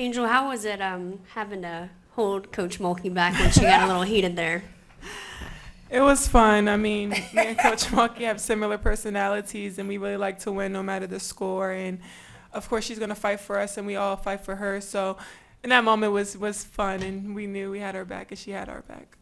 Angel, how was it having to hold Coach Mulkey back when she got a little heated there? It was fun. I mean, me and Coach Mulkey have similar personalities, and we really like to win no matter the score. And of course, she's going to fight for us, and we all fight for her. So, in that moment was fun, and we knew we had her back, and she had our back.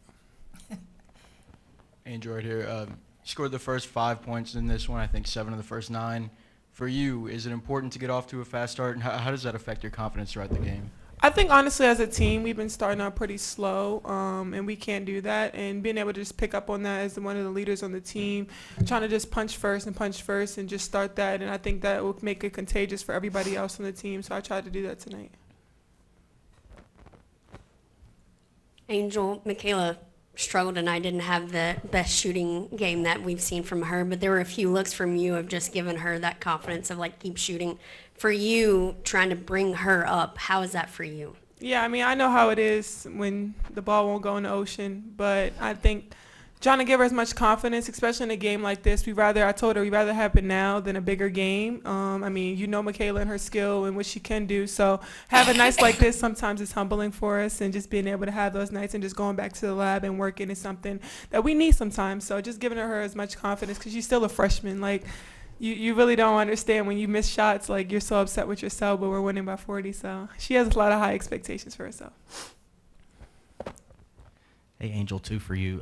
Angel right here. You scored the first 5 points in this one. I think 7 of the first 9. For you, is it important to get off to a fast start, and how does that affect your confidence throughout the game? I think honestly, as a team, we've been starting out pretty slow, and we can't do that. And being able to just pick up on that as one of the leaders on the team, trying to just punch first and just start that. And I think that will make it contagious for everybody else on the team. So I tried to do that tonight. Angel, Mikaylah struggled tonight, didn't have the best shooting game that we've seen from her, but there were a few looks from you of just giving her that confidence of like keep shooting. For you, trying to bring her up, how is that for you? Yeah, I mean, I know how it is when the ball won't go in the ocean, but I think trying to give her as much confidence, especially in a game like this, I told her we'd rather have it now than a bigger game. I mean, you know Mikaylah and her skill and what she can do, so having nights like this sometimes is humbling for us, and just being able to have those nights and just going back to the lab and working is something that we need sometimes. So just giving her as much confidence, because she's still a freshman. Like, you really don't understand when you miss shots, like you're so upset with yourself, but we're winning by 40. So she has a lot of high expectations for herself. Hey, Angel, too, for you.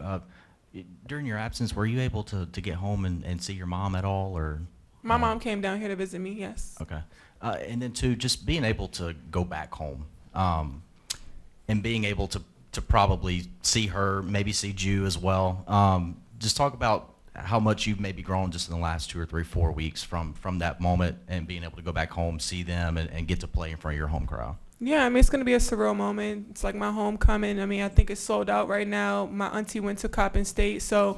During your absence, were you able to get home and see your mom at all? Or My mom came down here to visit me, yes. Okay. And then, too, just being able to go back home and being able to probably see her, maybe see Ju as well. Just talk about how much you've maybe grown just in the last 2 or 3, 4 weeks from that moment and being able to go back home, see them, and get to play in front of your home crowd. Yeah, I mean, it's going to be a surreal moment. It's like my homecoming. I mean, I think it's sold out right now. My auntie went to Coppin State, so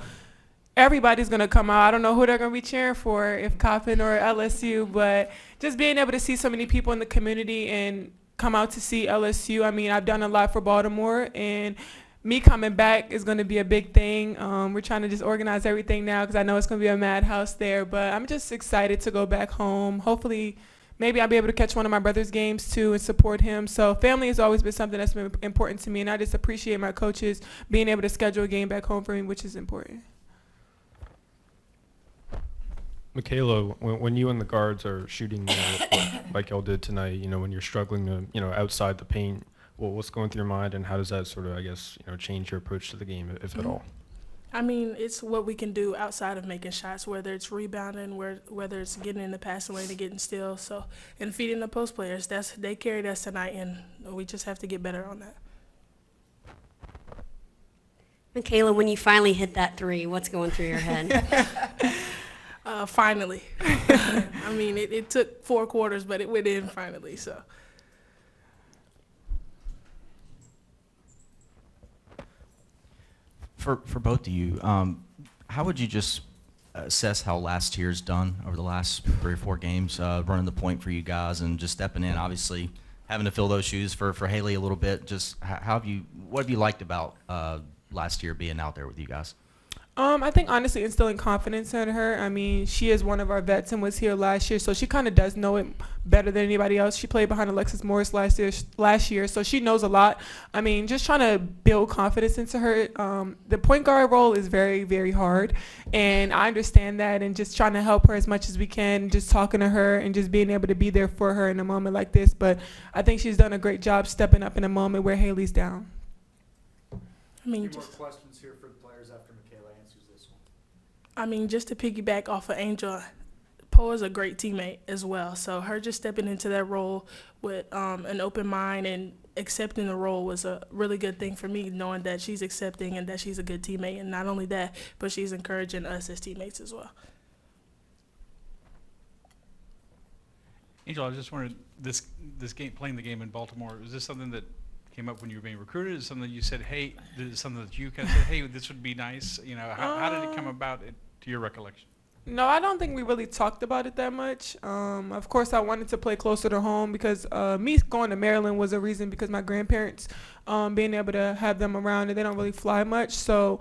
everybody's going to come out. I don't know who they're going to be cheering for, if Coppin or LSU, but just being able to see so many people in the community and come out to see LSU. I mean, I've done a lot for Baltimore, and me coming back is going to be a big thing. We're trying to just organize everything now because I know it's going to be a madhouse there, but I'm just excited to go back home. Hopefully, maybe I'll be able to catch one of my brother's games too and support him. So family has always been something that's been important to me, and I just appreciate my coaches being able to schedule a game back home for me, which is important. Mikaylah, when you and the guards are shooting like y'all did tonight, when you're struggling to, outside the paint, what's going through your mind, and how does that sort of, I guess, change your approach to the game, if at all? I mean, it's what we can do outside of making shots, whether it's rebounding, whether it's getting in the passing lane and getting steals, and feeding the post players. They carried us tonight, and we just have to get better on that. Mikaylah, when you finally hit that 3, what's going through your head? Finally. I mean, it took 4 quarters, but it went in finally, so. For both of you, how would you just assess how last year's done over the last 3 or 4 games, running the point for you guys and just stepping in, obviously having to fill those shoes for Haley a little bit? Just what have you liked about last year being out there with you guys? I think honestly instilling confidence in her. I mean, she is one of our vets and was here last year, so she kind of does know it better than anybody else. She played behind Alexis Morris last year, so she knows a lot. I mean, just trying to build confidence into her. The point guard role is very, very hard, and I understand that, and just trying to help her as much as we can, just talking to her and just being able to be there for her in a moment like this. But I think she's done a great job stepping up in a moment where Haley's down. I mean, more questions here for the players after Mikaylah answers this one. I mean, just to piggyback off of Angel, Poe is a great teammate as well. So her just stepping into that role with an open mind and accepting the role was a really good thing for me, knowing that she's accepting and that she's a good teammate. And not only that, but she's encouraging us as teammates as well. Angel, I was just wondering, this game, playing the game in Baltimore, is this something that came up when you were being recruited? Is it something that you said, hey, this is something that you kind of said, hey, this would be nice? How did it come about to your recollection? No, I don't think we really talked about it that much. Of course, I wanted to play closer to home because me going to Maryland was a reason, because my grandparents, being able to have them around, and they don't really fly much. So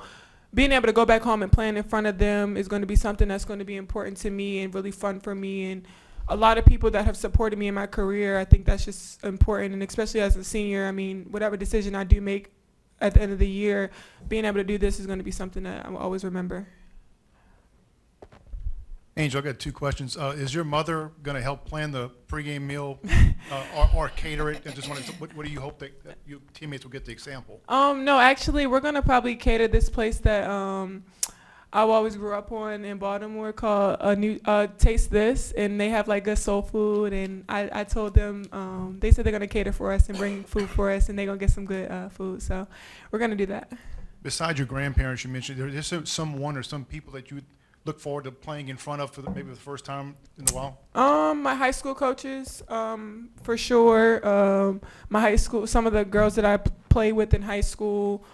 being able to go back home and playing in front of them is going to be something that's going to be important to me and really fun for me. And a lot of people that have supported me in my career. I think that's just important, and especially as a senior, I mean, whatever decision I do make at the end of the year, being able to do this is going to be something that I will always remember. Angel, I got 2 questions. Is your mother going to help plan the pregame meal or cater it? I just wanted to, what do you hope that your teammates will get the example? No, actually, we're gonna probably cater this place that I always grew up on in Baltimore called Taste This, and they have like good soul food. And I told them they said they're gonna cater for us and bring food for us, and they're gonna get some good food. So we're gonna do that. Besides your grandparents, you mentioned there's someone or some people that you look forward to playing in front of for maybe the first time in a while. My high school coaches, for sure. My high school, some of the girls that I played with in high school.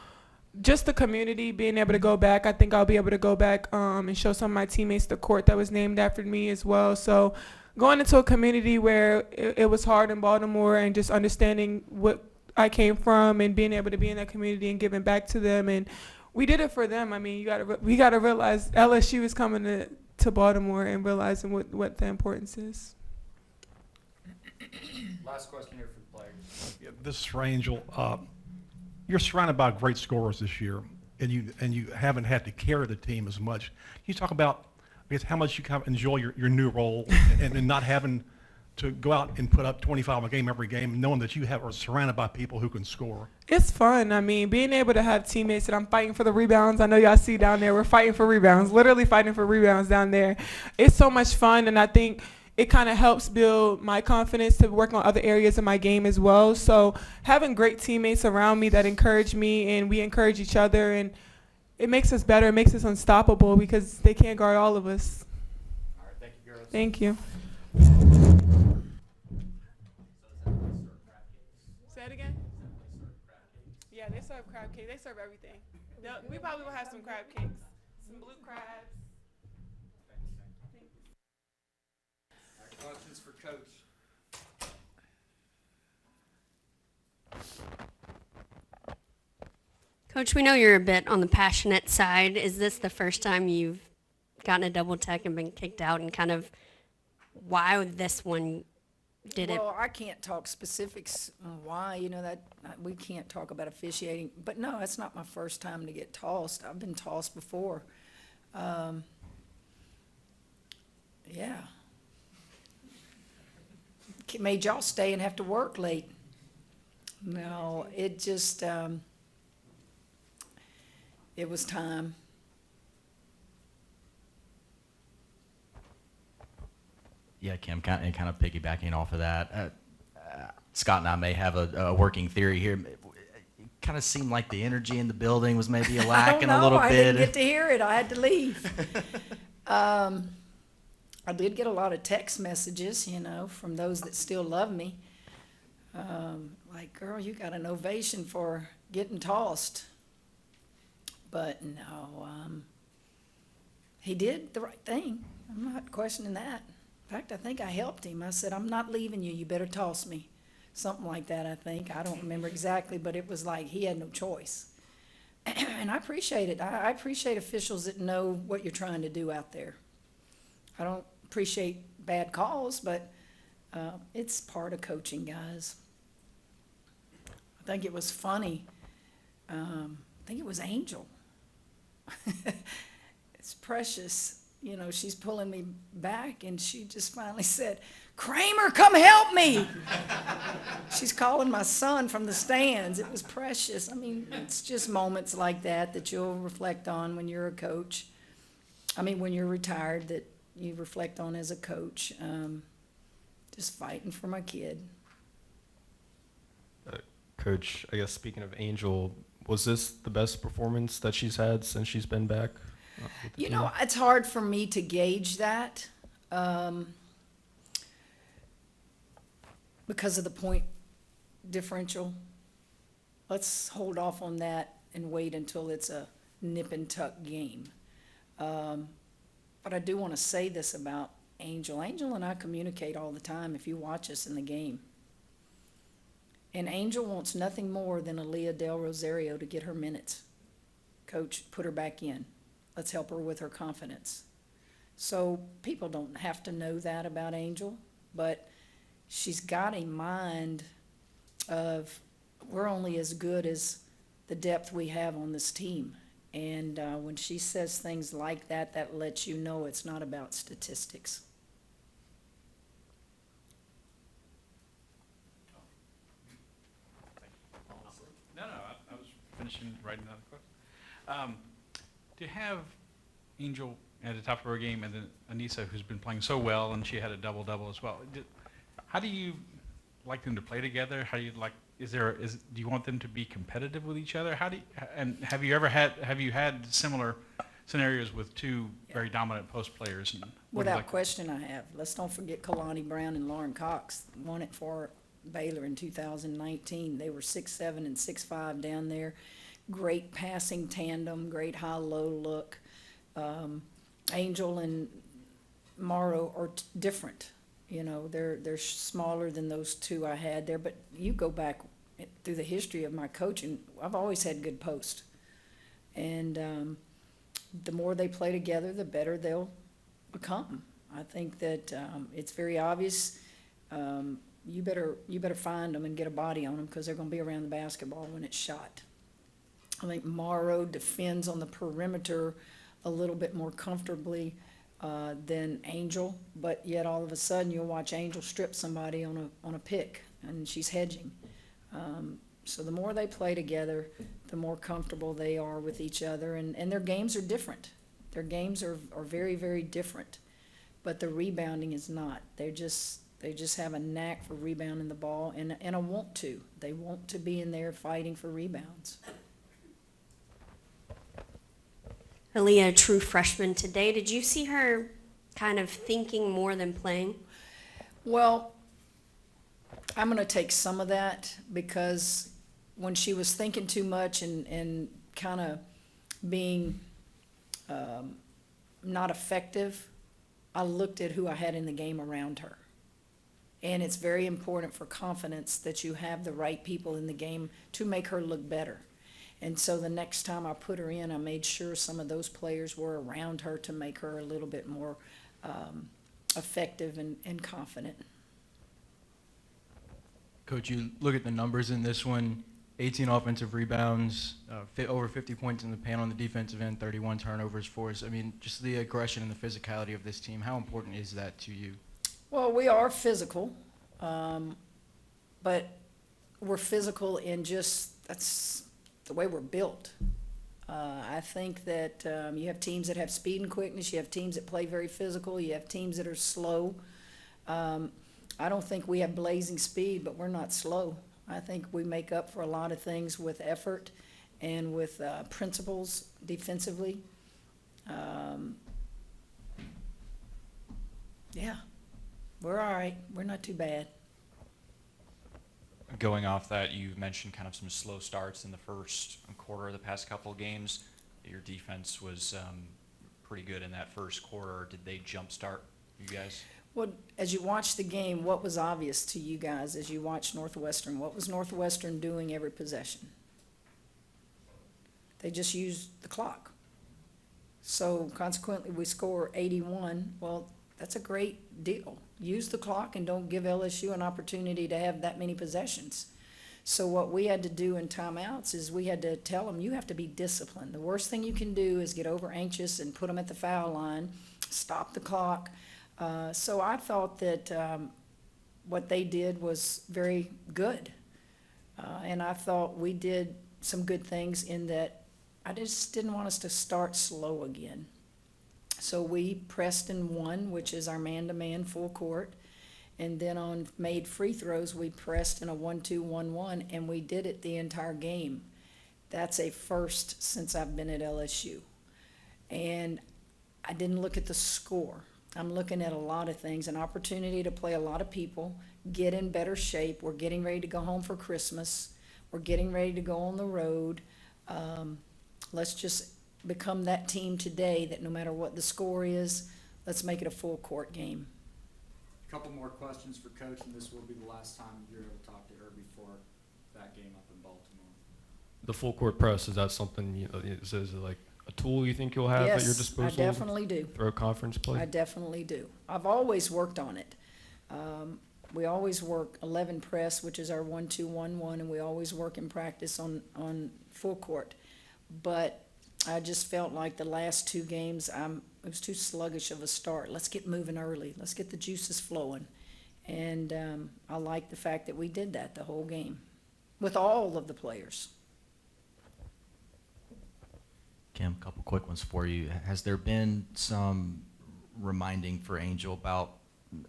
Just the community, being able to go back. I think I'll be able to go back and show some of my teammates the court that was named after me as well. So going into a community where it was hard in Baltimore, and just understanding what I came from and being able to be in that community and giving back to them. And we did it for them. I mean, we gotta realize LSU is coming to Baltimore, and realizing what the importance is. Last question here for the players. Yeah, this is for Angel. You're surrounded by great scorers this year, and you haven't had to carry the team as much. Can you talk about, I guess, how much you kind of enjoy your new role and not having to go out and put up 25 a game every game, knowing that you are surrounded by people who can score? It's fun. I mean, being able to have teammates that I'm fighting for the rebounds. I know y'all see down there, we're fighting for rebounds, literally fighting for rebounds down there. It's so much fun, and I think it kind of helps build my confidence to work on other areas of my game as well. So having great teammates around me that encourage me, and we encourage each other, and it makes us better. It makes us unstoppable because they can't guard all of us. All right, thank you, girls. Thank you. Say it again? Yeah, they serve crab cake. They serve everything. We probably will have some crab cakes, some blue crabs. All right, questions for Coach? Coach, we know you're a bit on the passionate side. Is this the first time you've gotten a double tech and been kicked out, and kind of why this one did it? Well, I can't talk specifics on why, that we can't talk about officiating. But no, it's not my first time to get tossed. I've been tossed before. Yeah. Made y'all stay and have to work late. No, it just, it was time. Yeah, Kim, kind of piggybacking off of that, Scott and I may have a working theory here. It kind of seemed like the energy in the building was maybe lacking a little bit. I didn't get to hear it. I had to leave. I did get a lot of text messages, from those that still love me. Like, girl, you got an ovation for getting tossed. But no, he did the right thing. I'm not questioning that. In fact, I think I helped him. I said, I'm not leaving you. You better toss me. Something like that, I think. I don't remember exactly, but it was like he had no choice. And I appreciate it. I appreciate officials that know what you're trying to do out there. I don't appreciate bad calls, but it's part of coaching, guys. I think it was funny. I think it was Angel. It's Precious. She's pulling me back, and she just finally said, Kramer, come help me. She's calling my son from the stands. It was Precious. I mean, it's just moments like that you'll reflect on when you're a coach. I mean, when you're retired, that you reflect on as a coach. Just fighting for my kid. Coach, I guess speaking of Angel, was this the best performance that she's had since she's been back? With the team? It's hard for me to gauge that because of the point differential. Let's hold off on that and wait until it's a nip and tuck game. But I do want to say this about Angel. Angel and I communicate all the time if you watch us in the game. And Angel wants nothing more than Aaliyah Del Rosario to get her minutes. Coach, put her back in. Let's help her with her confidence. So people don't have to know that about Angel, but she's got a mind of we're only as good as the depth we have on this team. And when she says things like that, that lets you know it's not about statistics. No, I was finishing writing down the question. To have Angel at the top of her game and then Anissa, who's been playing so well, and she had a double-double as well. How do you like them to play together? How do you like? Do you want them to be competitive with each other? And have you had similar scenarios with two very dominant post players? And what do you Without like? question, I have. Let's don't forget Kalani Brown and Lauren Cox won it for Baylor in 2019. They were 6'7" and 6'5" down there. Great passing tandem, great high-low look. Angel and Morrow are different. You know, they're smaller than those two I had there. But you go back through the history of my coaching, I've always had good post. And the more they play together, the better they'll become. I think that it's very obvious. You better find them and get a body on them because they're going to be around the basketball when it's shot. I think Morrow defends on the perimeter a little bit more comfortably than Angel, but yet all of a sudden you'll watch Angel strip somebody on a pick, and she's hedging. So the more they play together, the more comfortable they are with each other, and their games are different. Their games are very, very different, but the rebounding is not. They just have a knack for rebounding the ball and a want to. They want to be in there fighting for rebounds. Aaliyah, a true freshman today. Did you see her kind of thinking more than playing? Well, I'm going to take some of that because when she was thinking too much and kind of being not effective, I looked at who I had in the game around her. And it's very important for confidence that you have the right people in the game to make her look better. And so the next time I put her in, I made sure some of those players were around her to make her a little bit more effective and confident. Coach, you look at the numbers in this one, 18 offensive rebounds, over 50 points in the paint on the defensive end, 31 turnovers for us. I mean, just the aggression and the physicality of this team, how important is that to you? Well, we are physical, but we're physical in just, that's the way we're built. I think that you have teams that have speed and quickness, you have teams that play very physical, you have teams that are slow. I don't think we have blazing speed, but we're not slow. I think we make up for a lot of things with effort and with principles defensively. Yeah, we're all right. We're not too bad. Going off that, you mentioned kind of some slow starts in the first quarter of the past couple of games. Your defense was pretty good in that first quarter. Did they jumpstart you guys? Well, as you watch the game, what was obvious to you guys as you watched Northwestern? What was Northwestern doing every possession? They just used the clock. So consequently, we score 81. Well, that's a great deal. Use the clock and don't give LSU an opportunity to have that many possessions. So what we had to do in timeouts is we had to tell them, you have to be disciplined. The worst thing you can do is get over anxious and put them at the foul line, stop the clock. So I thought that what they did was very good. And I thought we did some good things in that I just didn't want us to start slow again. So we pressed and won, which is our man-to-man full court. And then on made free throws, we pressed in a 1-2-1-1, and we did it the entire game. That's a first since I've been at LSU. And I didn't look at the score. I'm looking at a lot of things, an opportunity to play a lot of people, get in better shape. We're getting ready to go home for Christmas. We're getting ready to go on the road. Let's just become that team today that no matter what the score is, let's make it a full court game. A couple more questions for Coach, and this will be the last time you're able to talk to her before that game up in Baltimore. The full court press, is that something, is it like a tool you think you'll have at your Yes, disposal? I definitely do. Through conference play? I definitely do. I've always worked on it. We always work 11 press, which is our 1-2-1-1, and we always work in practice on full court. But I just felt like the last 2 games, it was too sluggish of a start. Let's get moving early. Let's get the juices flowing. And I like the fact that we did that the whole game with all of the players. Kim, a couple quick ones for you. Has there been some reminding for Angel about,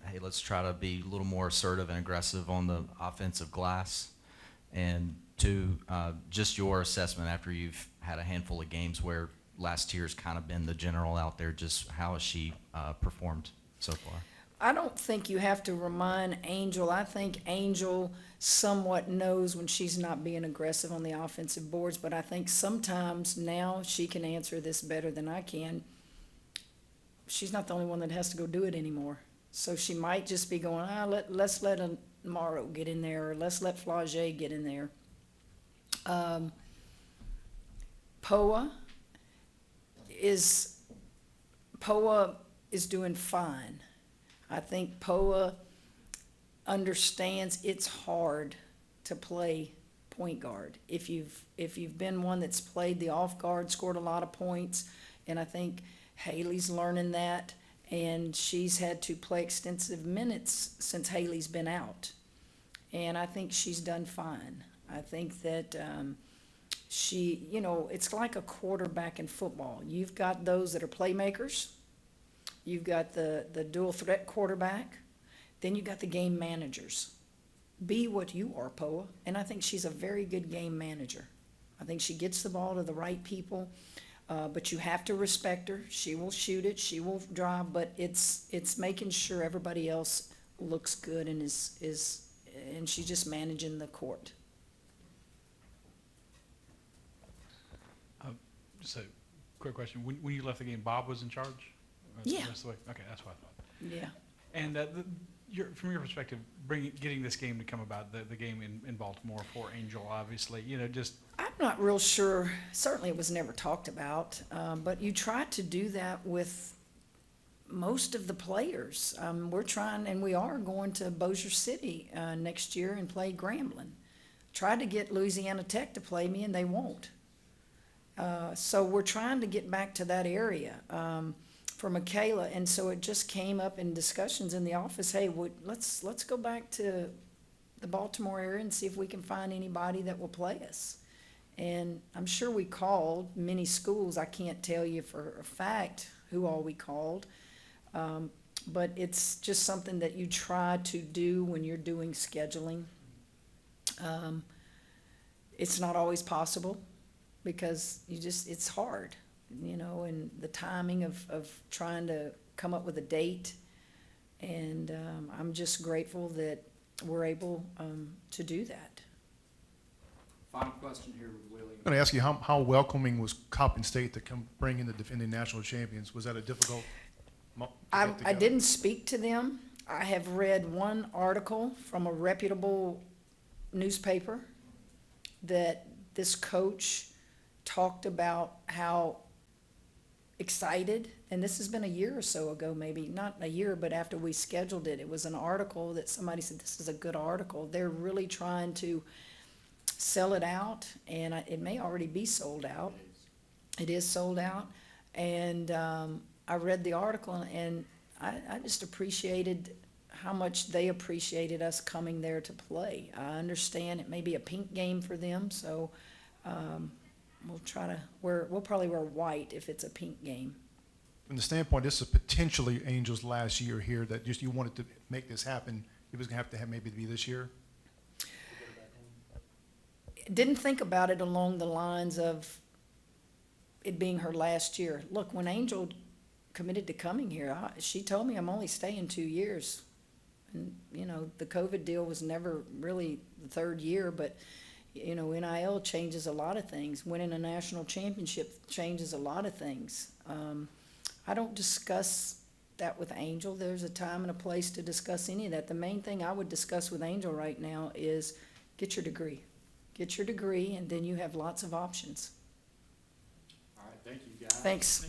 hey, let's try to be a little more assertive and aggressive on the offensive glass? And 2, just your assessment after you've had a handful of games where last year's kind of been the general out there, just how has she performed so far? I don't think you have to remind Angel. I think Angel somewhat knows when she's not being aggressive on the offensive boards, but I think sometimes now she can answer this better than I can. She's not the only one that has to go do it anymore. So she might just be going, let's let Morrow get in there, or let's let Flage get in there. Poa is doing fine. I think Poa understands it's hard to play point guard. If you've been one that's played the off guard, scored a lot of points, and I think Haley's learning that, and she's had to play extensive minutes since Haley's been out. And I think she's done fine. I think that she, it's like a quarterback in football. You've got those that are playmakers. You've got the dual threat quarterback. Then you've got the game managers. Be what you are, Poa. And I think she's a very good game manager. I think she gets the ball to the right people. But you have to respect her. She will shoot it. She will drive. But it's making sure everybody else looks good and and she's just managing the court. Just a quick question. When you left the game, Bob was in charge? Yeah. That's the way. Okay, that's what I thought. Yeah. And from your perspective, getting this game to come about, the game in Baltimore for Angel, obviously, just. I'm not real sure. Certainly it was never talked about, but you try to do that with most of the players. We're trying, and we are going to Bossier City next year and play Grambling. Tried to get Louisiana Tech to play me, and they won't. So we're trying to get back to that area for Mikaylah, and so it just came up in discussions in the office. Hey, let's go back to the Baltimore area and see if we can find anybody that will play us. And I'm sure we called many schools. I can't tell you for a fact who all we called, but it's just something that you try to do when you're doing scheduling. It's not always possible, because it's hard, and the timing of trying to come up with a date. And I'm just grateful that we're able to do that. Final question here with Willie. I'm going to ask you, how welcoming was Coppin State to come bring in the defending national champions? Was that a difficult to get I together? didn't speak to them. I have read one article from a reputable newspaper that this coach talked about how excited, and this has been a year or so ago, maybe not a year, but after we scheduled it, it was an article that somebody said, this is a good article. They're really trying to sell it out, and it may already be sold out. It is sold out. And I read the article, and I just appreciated how much they appreciated us coming there to play. I understand it may be a pink game for them, so we'll probably wear white if it's a pink game. From the standpoint, this is potentially Angel's last year here, that just you wanted to make this happen. It was going to have maybe be this year. Didn't think about it along the lines of it being her last year. Look, when Angel committed to coming here, she told me I'm only staying 2 years. And, the COVID deal was never really the third year, but, NIL changes a lot of things. Winning a national championship changes a lot of things. I don't discuss that with Angel. There's a time and a place to discuss any of that. The main thing I would discuss with Angel right now is get your degree. Get your degree, and then you have lots of options. All right, thank you, guys. Thanks.